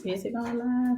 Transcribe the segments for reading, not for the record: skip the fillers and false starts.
Is it going live?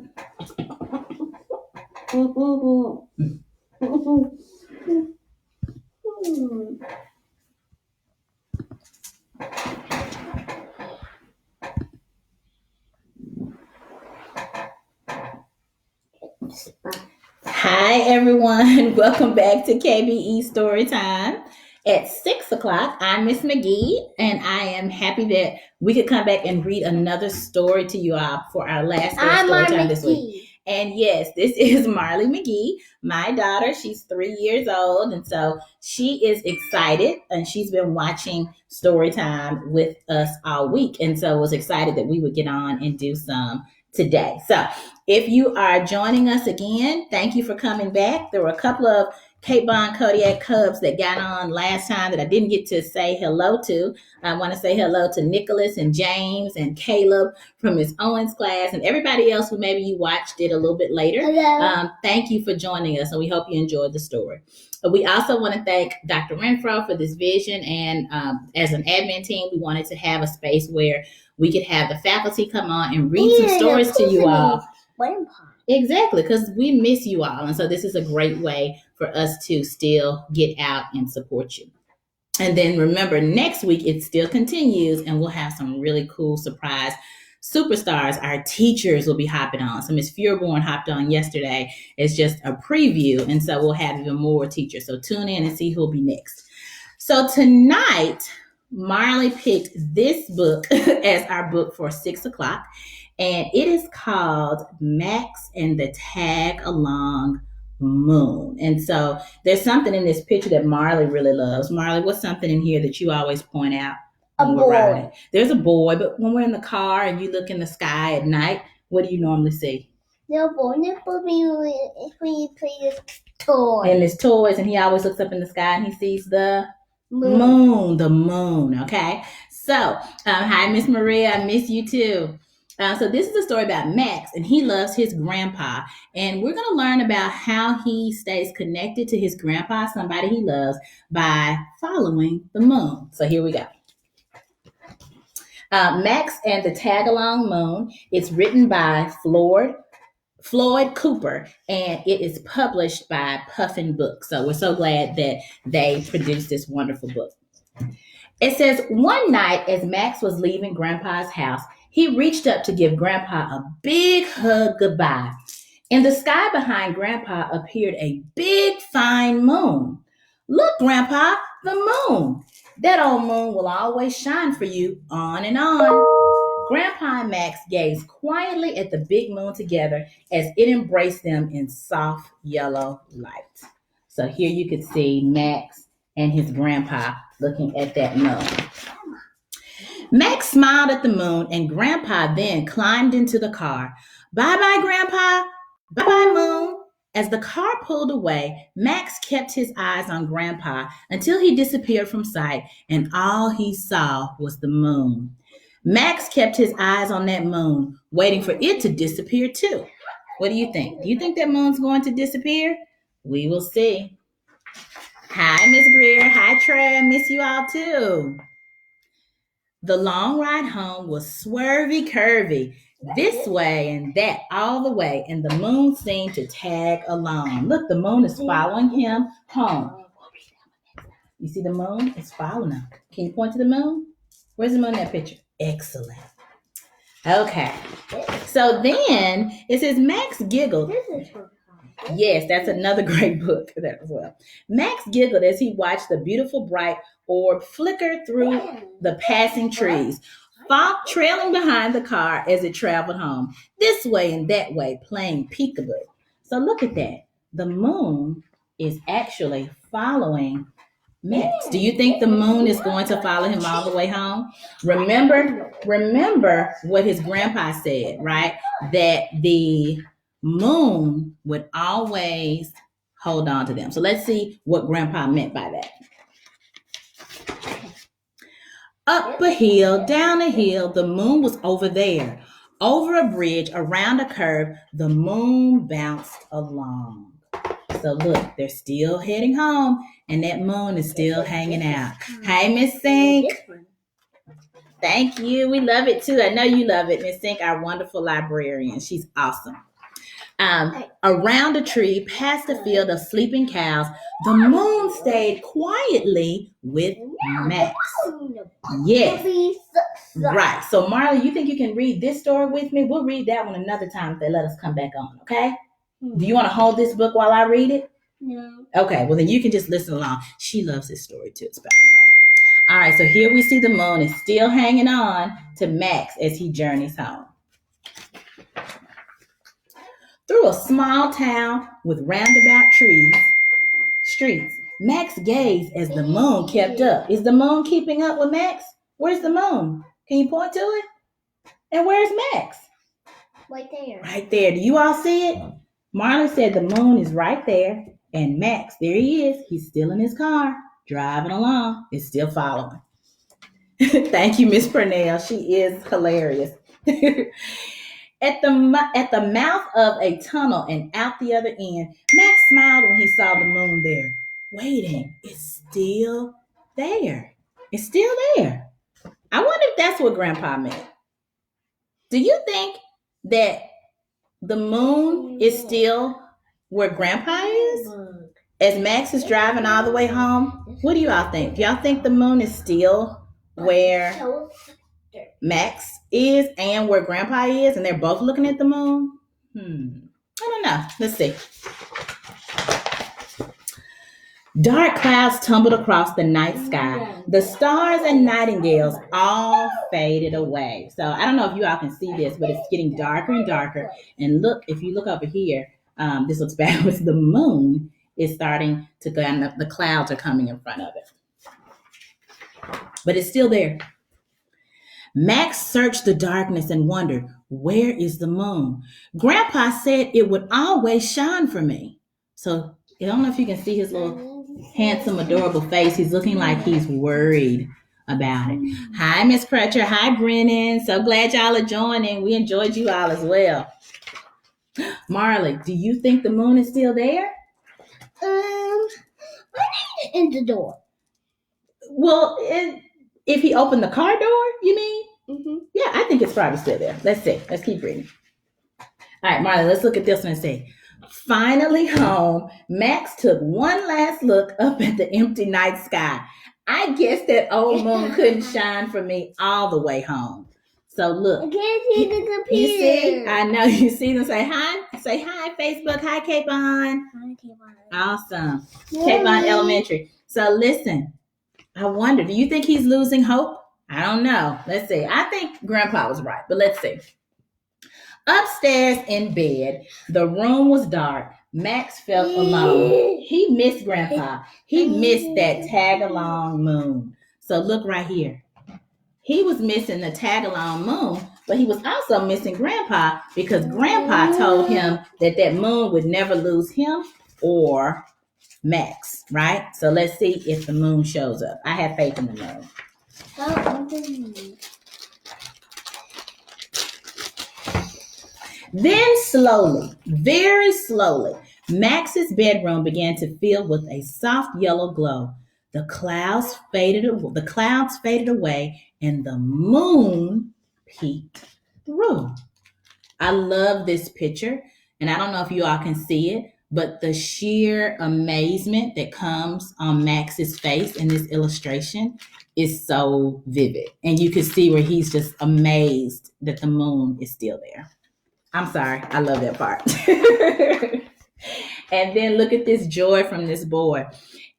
Hi, everyone. Welcome back to KBE Storytime. At 6 o'clock, I'm Miss McGhee, and I am happy that we could come back and read another story to you all for our last day of story time this week. And yes, this is Marley McGhee, my daughter. She's 3 years old, and so she is excited, and she's been watching story time with us all week, and so was excited that we would get on and do some today. So if you are joining us again, thank you for coming back. There were a couple of Cape Bond Kodiak Cubs that got on last time that I didn't get to say hello to. I want to say hello to Nicholas and James and Caleb from Miss Owens' class and everybody else who maybe you watched it a little bit later. Thank you for joining us, and we hope you enjoyed the story. We also want to thank Dr. Renfro for this vision, and as an admin team, we wanted to have a space where we could have the faculty come on and read some stories to you all. Exactly, because we miss you all. And so this is a great way for us to still get out and support you. And then remember, next week it still continues, and we'll have some really cool surprise superstars. Our teachers will be hopping on. So Miss Furborn hopped on yesterday. It's just a preview. And so we'll have even more teachers. So tune in and see who'll be next. So tonight, Marley picked this book as our book for 6 o'clock. And it is called Max and the Tag Along Moon. And so there's something in this picture that Marley really loves. Marley, what's something in here that you always point out? A boy. There's a boy, but when we're in the car and you look in the sky at night, what do you normally see? The boy when you play with toys. And his toys, and he always looks up in the sky and he sees the moon. The moon, okay? So, hi, Miss Maria. I miss you too. So this is a story about Max, and he loves his grandpa. And we're going to learn about how he stays connected to his grandpa, somebody he loves, by following the moon. So here we go. Max and the Tag Along Moon. It's written by Floyd Cooper, and it is published by Puffin Books. So we're so glad that they produced this wonderful book. It says, one night as Max was leaving Grandpa's house, he reached up to give Grandpa a big hug goodbye. In the sky behind Grandpa appeared a big, fine moon. Look, Grandpa, the moon. That old moon will always shine for you, on and on. Grandpa and Max gazed quietly at the big moon together as it embraced them in soft yellow light. So here you could see Max and his grandpa looking at that moon. Max smiled at the moon, and Grandpa then climbed into the car. Bye-bye, Grandpa. Bye-bye, moon. As the car pulled away, Max kept his eyes on Grandpa until he disappeared from sight, and all he saw was the moon. Max kept his eyes on that moon, waiting for it to disappear too. What do you think? Do you think that moon's going to disappear? We will see. Hi, Miss Greer. Hi, Trey. I miss you all too. The long ride home was swervy curvy, this way and that all the way, and the moon seemed to tag along. Look, the moon is following him home. You see the moon? It's following him. Can you point to the moon? Where's the moon in that picture? Excellent. Okay. So then it says Max giggled. Yes, that's another great book that as well. Max giggled as he watched the beautiful bright orb flicker through the passing trees, trailing behind the car as it traveled home, this way and that way, playing peekaboo. So look at that. The moon is actually following Max. Do you think the moon is going to follow him all the way home? Remember what his grandpa said, right? That the moon would always hold on to them. So let's see what Grandpa meant by that. Up a hill, down a hill, the moon was over there. Over a bridge, around a curve, the moon bounced along. So look, they're still heading home, and that moon is still hanging out. Hey, Miss Sink. Thank you. We love it too. I know you love it. Miss Sink, our wonderful librarian. She's awesome. Around a tree, past a field of sleeping cows, the moon stayed quietly with Max. Yes. Right. So, Marley, you think you can read this story with me? We'll read that one another time if they let us come back on, okay? Do you want to hold this book while I read it? No. Okay, well, then you can just listen along. She loves this story too. It's about the moon. All right, so here we see the moon is still hanging on to Max as he journeys home. Through a small town with roundabout streets, Max gazed as the moon kept up. Is the moon keeping up with Max? Where's the moon? Can you point to it? And where's Max? Right there. Right there. Do you all see it? Marley said the moon is right there. And Max, there he is. He's still in his car, driving along. Is still following. Thank you, Miss Purnell. She is hilarious. At the mouth of a tunnel and out the other end, Max smiled when he saw the moon there. Waiting, it's still there. It's still there. I wonder if that's what Grandpa meant. Do you think that the moon is still where Grandpa is? As Max is driving all the way home? What do you all think? Do y'all think the moon is still where Max is and where Grandpa is, and they're both looking at the moon? I don't know. Let's see. Dark clouds tumbled across the night sky. The stars and nightingales all faded away. So I don't know if you all can see this, but it's getting darker and darker. And look, if you look over here, this looks backwards. The moon is starting to go, and the clouds are coming in front of it. But it's still there. Max searched the darkness and wondered, where is the moon? Grandpa said it would always shine for me. So I don't know if you can see his little handsome, adorable face. He's looking like he's worried about it. Hi, Miss Crutcher. Hi, Brennan. So glad y'all are joining. We enjoyed you all as well. Marley, do you think the moon is still there? I need it in the door. Well, if he opened the car door, you mean? Mm-hmm. Yeah, I think it's probably still there. Let's see. Let's keep reading. All right, Marley, let's look at this one and say, finally home, Max took one last look up at the empty night sky. I guess that old moon couldn't shine for me all the way home. So look. I can't see the computer. You see? I know. You see them say hi. Say hi, Facebook. Hi, Capon. Hi, Capon. Awesome. Capon Elementary. So listen, I wonder, do you think he's losing hope? I don't know. Let's see. I think Grandpa was right, but let's see. Upstairs in bed, the room was dark. Max felt alone. He missed Grandpa. He missed that tag-along moon. So look right here. He was missing the tag-along moon, but he was also missing Grandpa because Grandpa told him that that moon would never lose him or Max, right? So let's see if the moon shows up. I have faith in the moon. Then slowly, very slowly, Max's bedroom began to fill with a soft yellow glow. The clouds faded away, and the moon peeked through. I love this picture, and I don't know if you all can see it, but the sheer amazement that comes on Max's face in this illustration is so vivid. And you can see where he's just amazed that the moon is still there. I'm sorry. I love that part. And then look at this joy from this boy.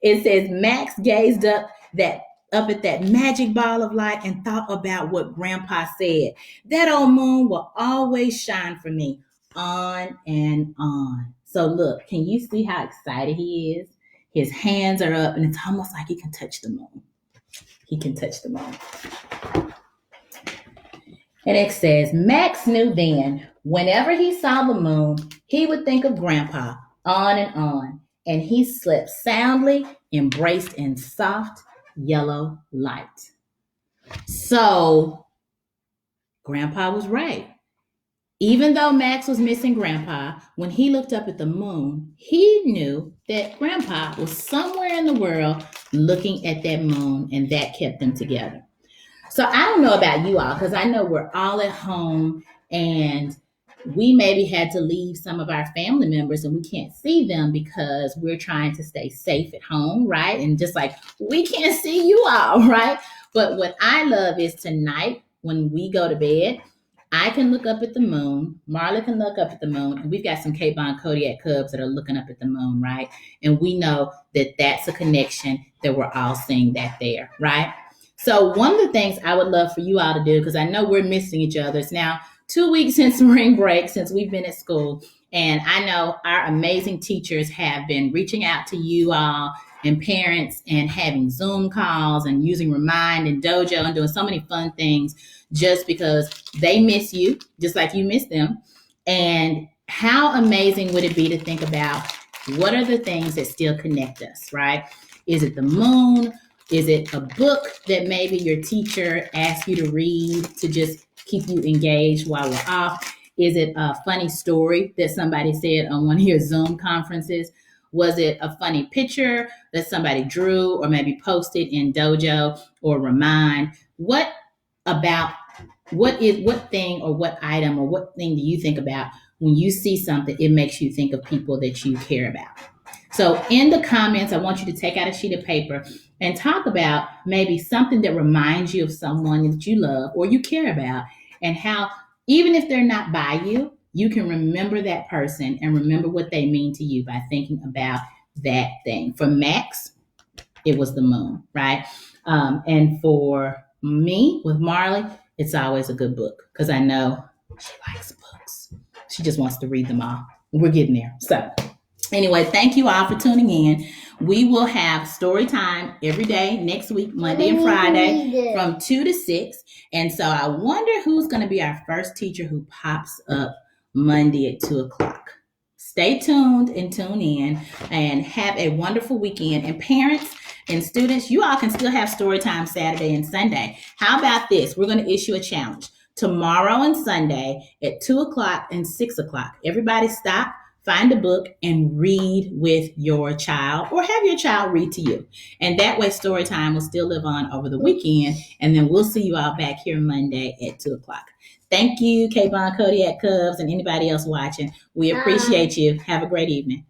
It says, Max gazed up at that magic ball of light and thought about what Grandpa said. That old moon will always shine for me, on and on. So look, can you see how excited he is? His hands are up, and it's almost like he can touch the moon. He can touch the moon. And it says, Max knew then, whenever he saw the moon, he would think of Grandpa, on, and he slept soundly, embraced in soft yellow light. So, Grandpa was right. Even though Max was missing Grandpa, when he looked up at the moon, he knew that Grandpa was somewhere in the world looking at that moon, and that kept them together. So I don't know about you all, because I know we're all at home and we maybe had to leave some of our family members and we can't see them because we're trying to stay safe at home, right? And just like we can't see you all, right? But what I love is tonight when we go to bed, I can look up at the moon. Marla can look up at the moon. And we've got some Cape Bon Kodiak cubs that are looking up at the moon, right? And we know that that's a connection that we're all seeing that there, right? So one of the things I would love for you all to do, because I know we're missing each other. It's now 2 weeks since spring break, since we've been at school. And I know our amazing teachers have been reaching out to you all and parents and having Zoom calls and using Remind and Dojo and doing so many fun things just because they miss you, just like you miss them. And how amazing would it be to think about what are the things that still connect us, right? Is it the moon? Is it a book that maybe your teacher asked you to read to just keep you engaged while we're off? Is it a funny story that somebody said on one of your Zoom conferences? Was it a funny picture that somebody drew or maybe posted in Dojo or Remind? About what thing or what item or what thing do you think about when you see something, it makes you think of people that you care about? So in the comments, I want you to take out a sheet of paper and talk about maybe something that reminds you of someone that you love or you care about, and how even if they're not by you, you can remember that person and remember what they mean to you by thinking about that thing. For Max, it was the moon, right? And for me, with Marley, it's always a good book because I know she likes books. She just wants to read them all. We're getting there. So anyway, thank you all for tuning in. We will have story time every day next week, Monday and Friday, from 2 to 6. And so I wonder who's going to be our first teacher who pops up Monday at 2 o'clock. Stay tuned and tune in and have a wonderful weekend. And parents and students, you all can still have story time Saturday and Sunday. How about this? We're going to issue a challenge tomorrow and Sunday at 2 o'clock and 6 o'clock. Everybody stop, find a book, and read with your child or have your child read to you. And that way story time will still live on over the weekend. And then we'll see you all back here Monday at 2 o'clock. Thank you, Cape Bon Kodiak Cubs, and anybody else watching. We appreciate you. Have a great evening.